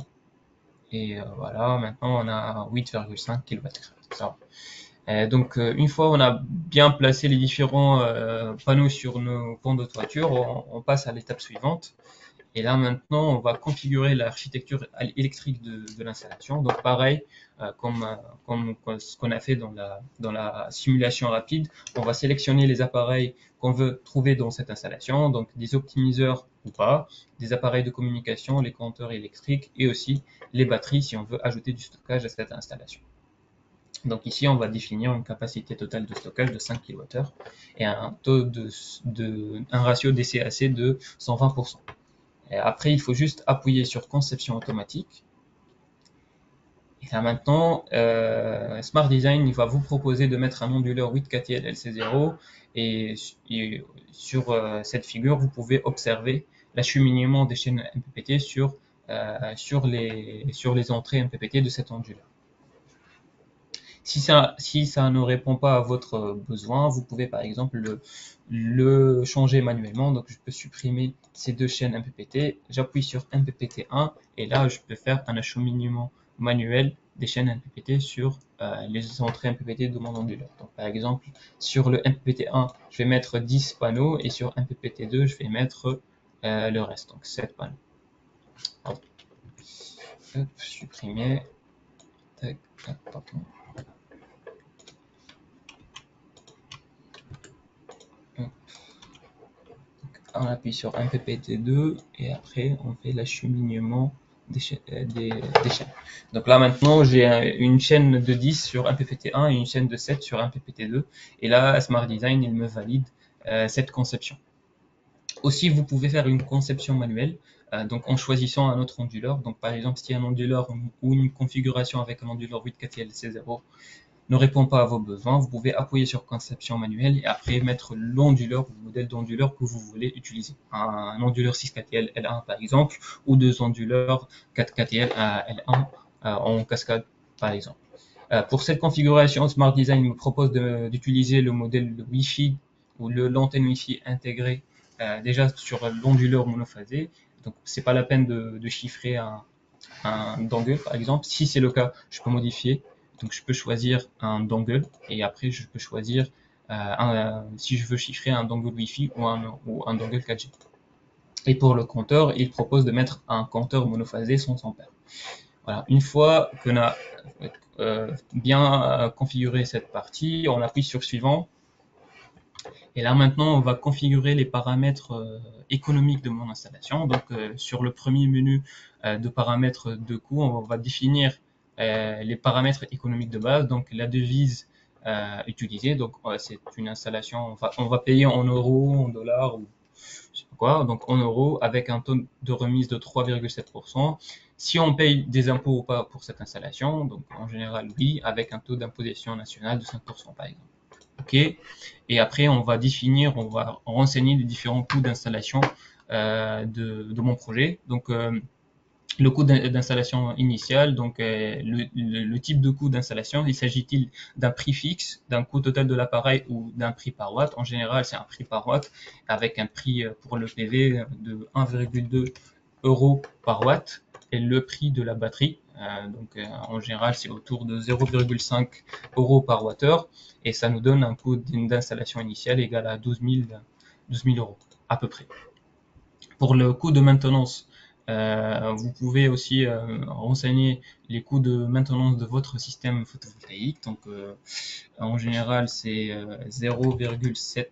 Et voilà, maintenant on a 8,5 kW crête. Donc une fois on a bien placé les différents panneaux sur nos pans de toiture, on passe à l'étape suivante. Et là maintenant, on va configurer l'architecture électrique de l'installation. Donc pareil, comme ce qu'on a fait dans la simulation rapide, on va sélectionner les appareils qu'on veut trouver dans cette installation, donc des optimiseurs ou pas, des appareils de communication, les compteurs électriques et aussi les batteries si on veut ajouter du stockage à cette installation. Donc ici, on va définir une capacité totale de stockage de 5 kWh et un un ratio DCAC de 120%. Et après, il faut juste appuyer sur conception automatique. Et là maintenant, Smart Design il va vous proposer de mettre un onduleur 8KTL LC0 et sur cette figure, vous pouvez observer l'acheminement des chaînes MPPT sur les entrées MPPT de cet onduleur. Si ça ne répond pas à votre besoin, vous pouvez par exemple le changer manuellement. Donc je peux supprimer ces deux chaînes MPPT, j'appuie sur MPPT1 et là je peux faire un acheminement manuel des chaînes MPPT sur les entrées MPPT de mon onduleur. Donc par exemple sur le MPPT1 je vais mettre 10 panneaux et sur MPPT2 je vais mettre le reste, donc 7 panneaux. Pardon. Hop, supprimer. Tac, pardon. On appuie sur MPPT2 et après on fait l'acheminement des chaînes. Donc là maintenant j'ai une chaîne de 10 sur MPPT1 et une chaîne de 7 sur MPPT2 et là Smart Design il me valide cette conception. Aussi vous pouvez faire une conception manuelle donc en choisissant un autre onduleur. Donc par exemple si un onduleur ou une configuration avec un onduleur 8KTLC0 ne répond pas à vos besoins, vous pouvez appuyer sur conception manuelle et après mettre l'onduleur, le modèle d'onduleur que vous voulez utiliser. Un onduleur 6KTL L1 par exemple, ou deux onduleurs 4KTL L1 en cascade par exemple. Pour cette configuration, Smart Design me propose d'utiliser le modèle Wi-Fi ou l'antenne Wi-Fi intégrée déjà sur l'onduleur monophasé. Donc c'est pas la peine de chiffrer un dongle par exemple. Si c'est le cas, je peux modifier Donc je peux choisir un dongle et après je peux choisir si je veux chiffrer un dongle Wi-Fi ou un dongle 4G. Et pour le compteur, il propose de mettre un compteur monophasé 100 ampères. Voilà. Une fois qu'on a bien configuré cette partie, on appuie sur suivant. Et là maintenant, on va configurer les paramètres économiques de mon installation. Donc sur le premier menu de paramètres de coût, on va définir les paramètres économiques de base, donc la devise utilisée. Donc c'est une installation, on va payer en euros, en dollars ou je sais pas quoi, donc en euros avec un taux de remise de 3,7%. Si on paye des impôts ou pas pour cette installation, donc en général oui, avec un taux d'imposition nationale de 5% par exemple. OK. Et après, on va définir, on va renseigner les différents coûts d'installation de mon projet. Donc, le coût d'installation initial, donc le type de coût d'installation, il s'agit-il d'un prix fixe, d'un coût total de l'appareil ou d'un prix par watt? En général, c'est un prix par watt avec un prix pour le PV de 1,2 euros par watt et le prix de la batterie. Donc en général, c'est autour de 0,5 euros par wattheure et ça nous donne un coût d'installation initiale égal à 12 000 euros à peu près. Pour le coût de maintenance, vous pouvez aussi renseigner les coûts de maintenance de votre système photovoltaïque. Donc, en général, c'est 0,07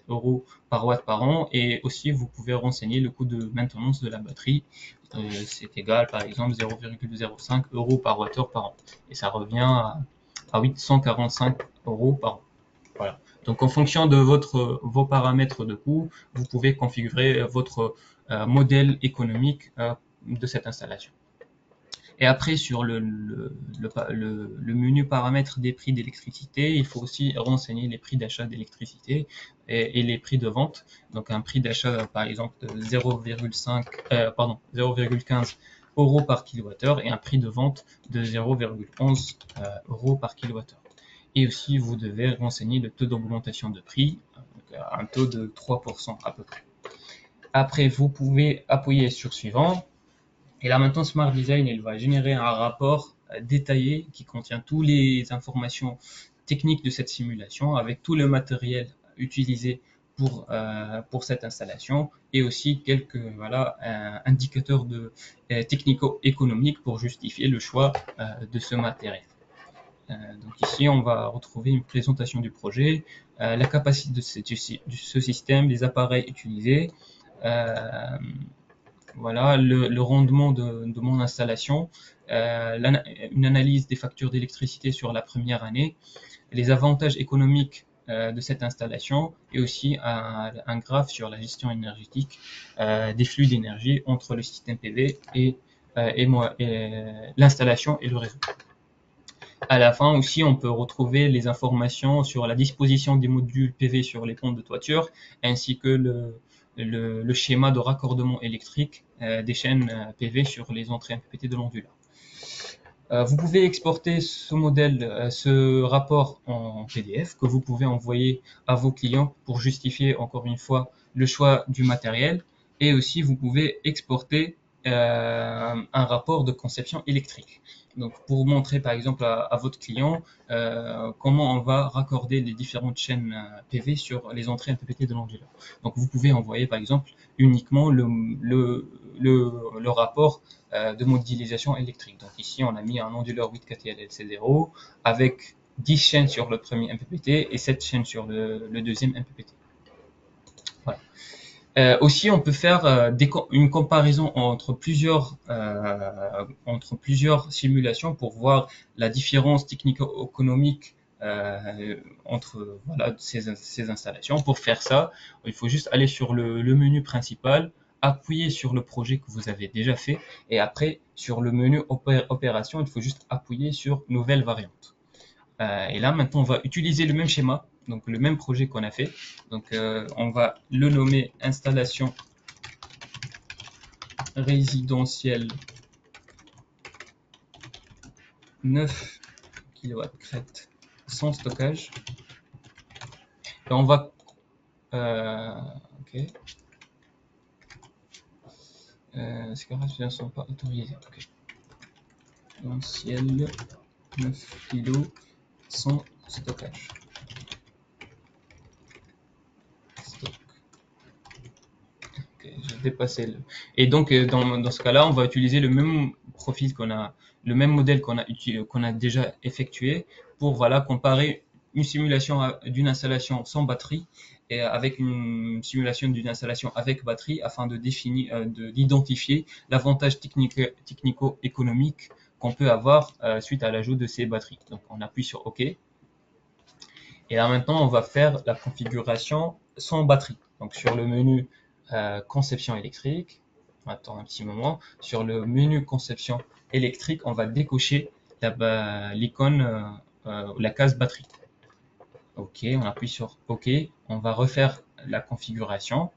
euros par watt par an. Et aussi, vous pouvez renseigner le coût de maintenance de la batterie. C'est égal, par exemple, 0,05 euros par wattheure par an. Et ça revient à 845 euros par an. Voilà. Donc, en fonction de vos paramètres de coût, vous pouvez configurer votre modèle économique de cette installation. Et après, sur le menu paramètres des prix d'électricité, il faut aussi renseigner les prix d'achat d'électricité et les prix de vente. Donc, un prix d'achat, par exemple, de 0,15 euros par kilowattheure et un prix de vente de 0,11 euros par kilowattheure. Et aussi, vous devez renseigner le taux d'augmentation de prix, un taux de 3% à peu près. Après, vous pouvez appuyer sur suivant. Et là maintenant, Smart Design, il va générer un rapport détaillé qui contient toutes les informations techniques de cette simulation avec tout le matériel utilisé pour cette installation et aussi quelques indicateurs technico-économiques pour justifier le choix de ce matériel. Donc ici, on va retrouver une présentation du projet, la capacité de ce système, les appareils utilisés, voilà, le rendement de mon installation, une analyse des factures d'électricité sur la première année, les avantages économiques de cette installation et aussi un graphe sur la gestion énergétique des flux d'énergie entre le système PV et l'installation et le réseau. À la fin aussi, on peut retrouver les informations sur la disposition des modules PV sur les ponts de toiture, ainsi que le schéma de raccordement électrique des chaînes PV sur les entrées MPPT de l'onduleur. Vous pouvez exporter ce rapport en PDF que vous pouvez envoyer à vos clients pour justifier encore une fois le choix du matériel. Et aussi, vous pouvez exporter un rapport de conception électrique. Donc, pour montrer par exemple à votre client comment on va raccorder les différentes chaînes PV sur les entrées MPPT de l'onduleur. Donc, vous pouvez envoyer par exemple uniquement le rapport de modélisation électrique. Donc ici, on a mis un onduleur 8 KTLLC0 avec 10 chaînes sur le premier MPPT et 7 chaînes sur le deuxième MPPT. Voilà. Aussi, on peut faire une comparaison entre plusieurs simulations pour voir la différence technico-économique entre ces installations. Pour faire ça, il faut juste aller sur le menu principal, appuyer sur le projet que vous avez déjà fait et après sur le menu opération, il faut juste appuyer sur nouvelle variante. Et là maintenant on va utiliser le même schéma, donc le même projet qu'on a fait. Donc on va le nommer installation résidentielle 9 kW crête sans stockage. Et on va ok. Ces garages ne sont pas autorisés. Okay. potentiel 9 kg sans stockage. J'ai dépassé le. Et donc, dans ce cas-là, on va utiliser le même profil le même modèle qu'on a déjà effectué pour voilà, comparer une simulation d'une installation sans batterie et avec une simulation d'une installation avec batterie afin de définir, d'identifier l'avantage technico-économique qu'on peut avoir suite à l'ajout de ces batteries. Donc, on appuie sur OK. Et là, maintenant, on va faire la configuration sans batterie. Donc, sur le menu conception électrique. On attend un petit moment. Sur le menu conception électrique, on va décocher l'icône, la case batterie. OK, on appuie sur OK. On va refaire la configuration.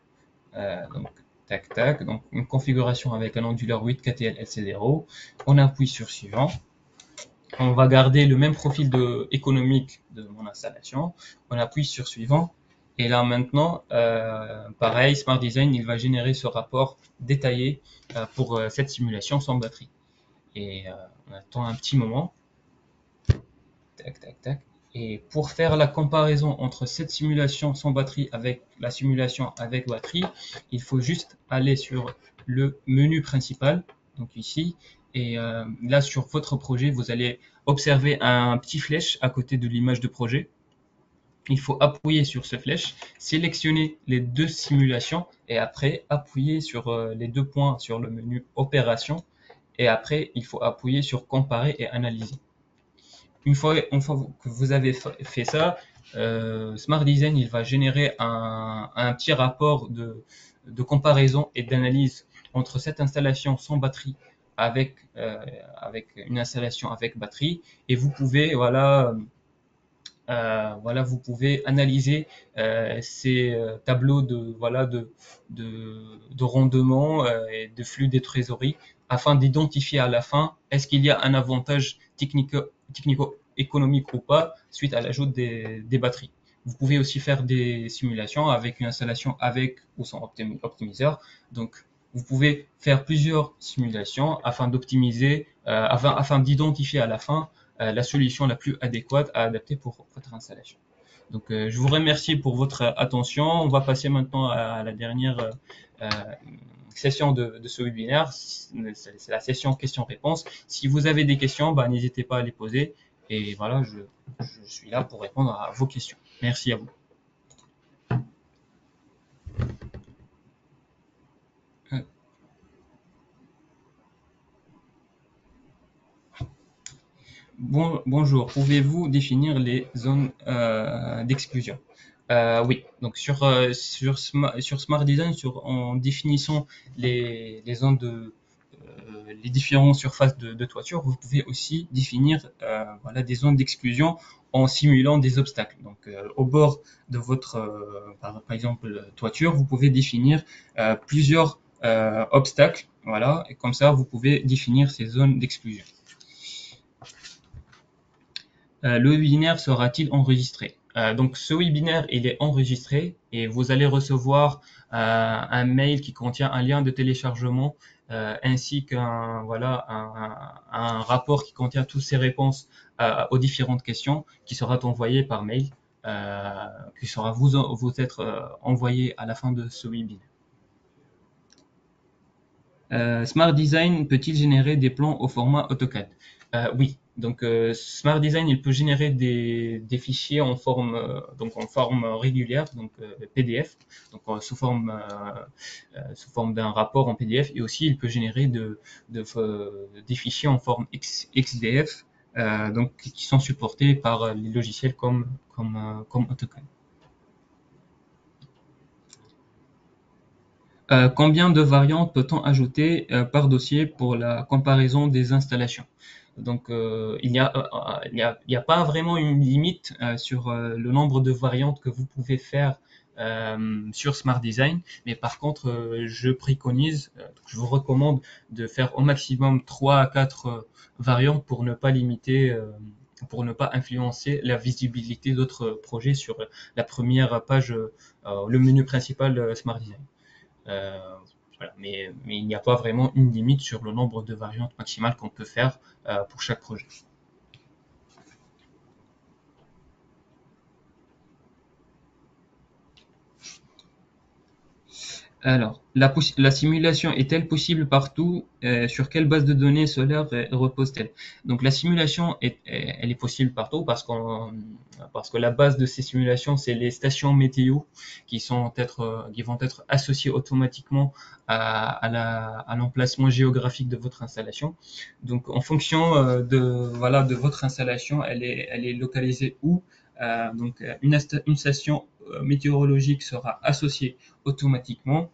Donc, tac, tac. Donc, une configuration avec un onduleur 8 KTL LC0. On appuie sur suivant. On va garder le même profil économique de mon installation. On appuie sur suivant. Et là maintenant, pareil, Smart Design, il va générer ce rapport détaillé pour cette simulation sans batterie. Et on attend un petit moment. Tac, tac, tac. Et pour faire la comparaison entre cette simulation sans batterie avec la simulation avec batterie, il faut juste aller sur le menu principal, donc ici. Et là, sur votre projet, vous allez observer un petit flèche à côté de l'image de projet. Il faut appuyer sur ce flèche, sélectionner les deux simulations et après appuyer sur les deux points sur le menu opération et après il faut appuyer sur comparer et analyser. Une fois que vous avez fait ça, Smart Design il va générer un petit rapport de comparaison et d'analyse entre cette installation sans batterie avec une installation avec batterie et vous pouvez voilà, vous pouvez analyser ces tableaux de rendement et de flux des trésoreries afin d'identifier à la fin est-ce qu'il y a un avantage technico-économique ou pas suite à l'ajout des batteries. Vous pouvez aussi faire des simulations avec une installation avec ou sans optimiseur. Donc, vous pouvez faire plusieurs simulations afin d'optimiser, afin d'identifier à la fin la solution la plus adéquate à adapter pour votre installation. Donc, je vous remercie pour votre attention. On va passer maintenant à la dernière session de ce webinaire. C'est la session questions-réponses. Si vous avez des questions, n'hésitez pas à les poser. Et voilà, je suis là pour répondre à vos questions. Merci à vous. Bonjour, pouvez-vous définir les zones d'exclusion? Oui, donc sur Smart Design, en définissant les zones les différentes surfaces de toiture, vous pouvez aussi définir voilà, des zones d'exclusion en simulant des obstacles. Donc au bord de votre, par exemple, toiture, vous pouvez définir plusieurs obstacles, voilà, et comme ça, vous pouvez définir ces zones d'exclusion. Le webinaire sera-t-il enregistré? Donc ce webinaire il est enregistré et vous allez recevoir un mail qui contient un lien de téléchargement ainsi qu'un voilà un rapport qui contient toutes ces réponses aux différentes questions qui sera envoyé par mail, qui sera vous être envoyé à la fin de ce webinaire. Smart Design peut-il générer des plans au format AutoCAD? Oui, donc Smart Design il peut générer des fichiers en forme régulière, donc PDF, donc sous forme d'un rapport en PDF, et aussi il peut générer des fichiers en forme XDF, donc qui sont supportés par les logiciels comme AutoCAD. Combien de variantes peut-on ajouter par dossier pour la comparaison des installations? Donc, il n'y a pas vraiment une limite sur le nombre de variantes que vous pouvez faire sur Smart Design, mais par contre, je préconise, je vous recommande de faire au maximum 3 à 4 variantes pour ne pas limiter, pour ne pas influencer la visibilité d'autres projets sur la première page, le menu principal Smart Design. Voilà. Mais il n'y a pas vraiment une limite sur le nombre de variantes maximales qu'on peut faire pour chaque projet. Alors, la simulation est-elle possible partout? Sur quelle base de données solaire repose-t-elle? Donc, la simulation elle est possible partout parce que la base de ces simulations, c'est les stations météo qui vont être associées automatiquement à l'emplacement géographique de votre installation. Donc, en fonction voilà, de votre installation, elle est localisée où? Une station météorologique sera associée automatiquement.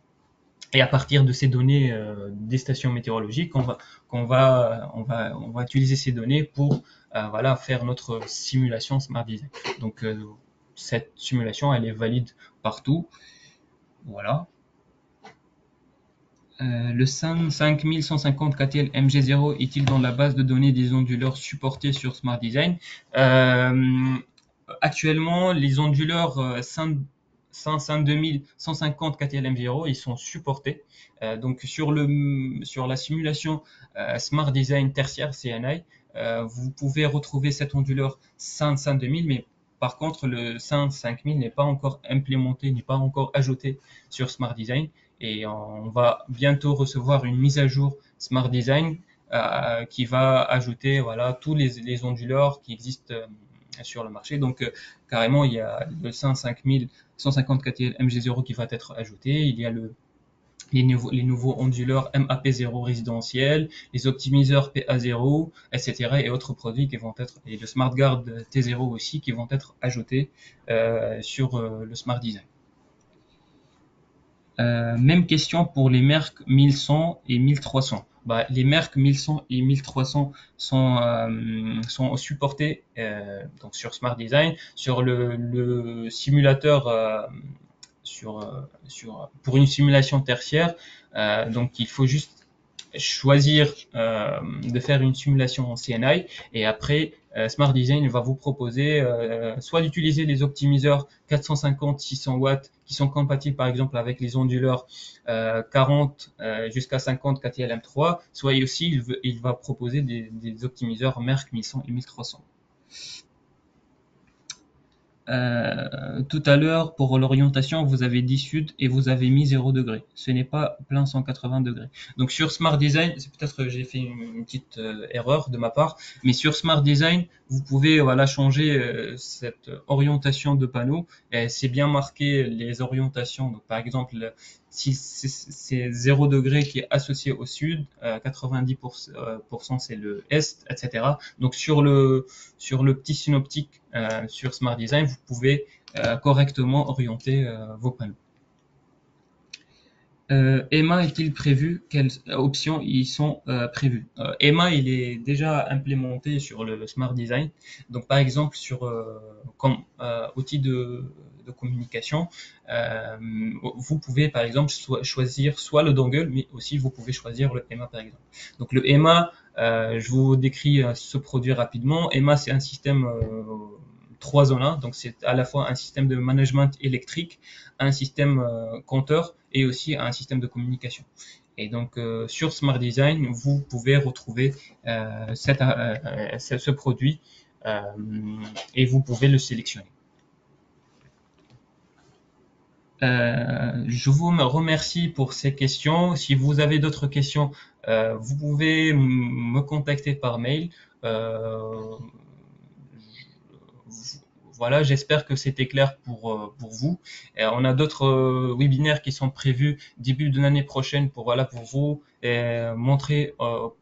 Et à partir de ces données des stations météorologiques, on va utiliser ces données pour voilà, faire notre simulation Smart Design. Donc cette simulation, elle est valide partout. Voilà. Le SAN 5150 KTL MG0 est-il dans la base de données des onduleurs supportés sur Smart Design? Actuellement, les onduleurs SAN 2150 KTL MG0, ils sont supportés. Donc sur la simulation Smart Design tertiaire CNI, vous pouvez retrouver cet onduleur SAN 2000, mais par contre, le SAN 5000 n'est pas encore implémenté, n'est pas encore ajouté sur Smart Design. Et on va bientôt recevoir une mise à jour Smart Design qui va ajouter voilà, tous les onduleurs qui existent sur le marché. Donc carrément, il y a le SAN 5150 KTL MG0 qui va être ajouté. Il y a les nouveaux onduleurs MAP0 résidentiels, les optimiseurs PA0, etc. et autres produits qui vont être, et le SmartGuard T0 aussi, qui vont être ajoutés sur le Smart Design. Même question pour les Merck 1100 et 1300. Bah, les Merck 1100 et 1300 sont supportés donc sur Smart Design, sur le simulateur pour une simulation tertiaire. Donc il faut juste choisir de faire une simulation en CNI et après Smart Design va vous proposer soit d'utiliser les optimiseurs 450-600 watts qui sont compatibles par exemple avec les onduleurs 40 jusqu'à 50 KTLM3, soit aussi il va proposer des optimiseurs Merck 1100 et 1300. Tout à l'heure, pour l'orientation, vous avez dit sud et vous avez mis 0 degré. Ce n'est pas plein 180 degrés. Donc sur Smart Design, c'est peut-être que j'ai fait une petite erreur de ma part, mais sur Smart Design, vous pouvez voilà changer cette orientation de panneau. C'est bien marqué les orientations. Donc par exemple, si c'est 0 degré qui est associé au sud, 90% c'est le est, etc. Donc sur le petit synoptique sur Smart Design, vous pouvez correctement orienter vos panneaux. EMA est-il prévu? Quelles options y sont prévues? EMA, il est déjà implémenté sur le Smart Design. Donc, par exemple, comme outil de communication, vous pouvez, par exemple, choisir soit le dongle, mais aussi vous pouvez choisir le EMA, par exemple. Donc, le EMA, je vous décris ce produit rapidement. EMA, c'est un système 3 en 1, donc c'est à la fois un système de management électrique, un système compteur et aussi un système de communication. Et donc sur Smart Design, vous pouvez retrouver ce produit et vous pouvez le sélectionner. Je vous remercie pour ces questions. Si vous avez d'autres questions, vous pouvez me contacter par mail. Voilà, j'espère que c'était clair pour vous. On a d'autres webinaires qui sont prévus début de l'année prochaine pour voilà pour vous montrer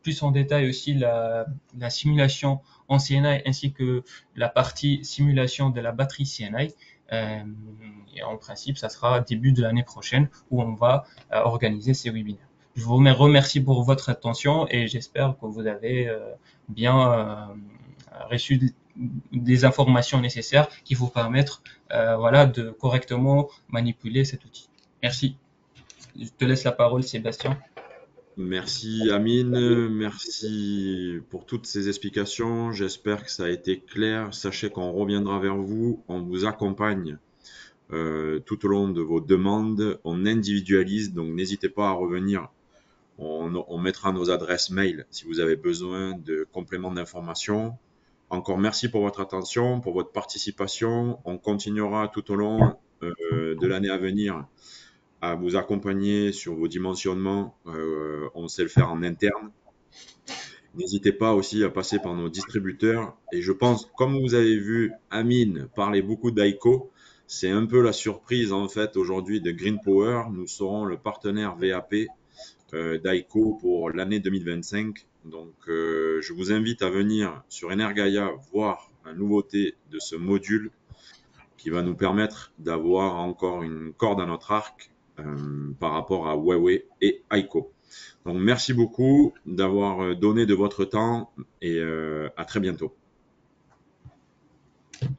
plus en détail aussi la simulation en CNI ainsi que la partie simulation de la batterie CNI. Et en principe, ça sera début de l'année prochaine où on va organiser ces webinaires. Je vous remercie pour votre attention et j'espère que vous avez bien reçu des informations nécessaires qui vous permettent voilà, de correctement manipuler cet outil. Merci. Je te laisse la parole, Sébastien. Merci Amine, merci pour toutes ces explications. J'espère que ça a été clair. Sachez qu'on reviendra vers vous, on vous accompagne tout au long de vos demandes. On individualise, donc n'hésitez pas à revenir. On mettra nos adresses mail si vous avez besoin de compléments d'information. Encore merci pour votre attention, pour votre participation. On continuera tout au long de l'année à venir à vous accompagner sur vos dimensionnements. On sait le faire en interne. N'hésitez pas aussi à passer par nos distributeurs. Et je pense, comme vous avez vu Amine parler beaucoup d'ICO, c'est un peu la surprise en fait aujourd'hui de Green Power. Nous serons le partenaire VAP d'ICO pour l'année 2025. Donc, je vous invite à venir sur Energaia voir la nouveauté de ce module qui va nous permettre d'avoir encore une corde à notre arc par rapport à Huawei et ICO. Donc, merci beaucoup d'avoir donné de votre temps et à très bientôt.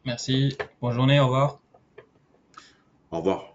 Merci. Bonne journée. Au revoir. Au revoir.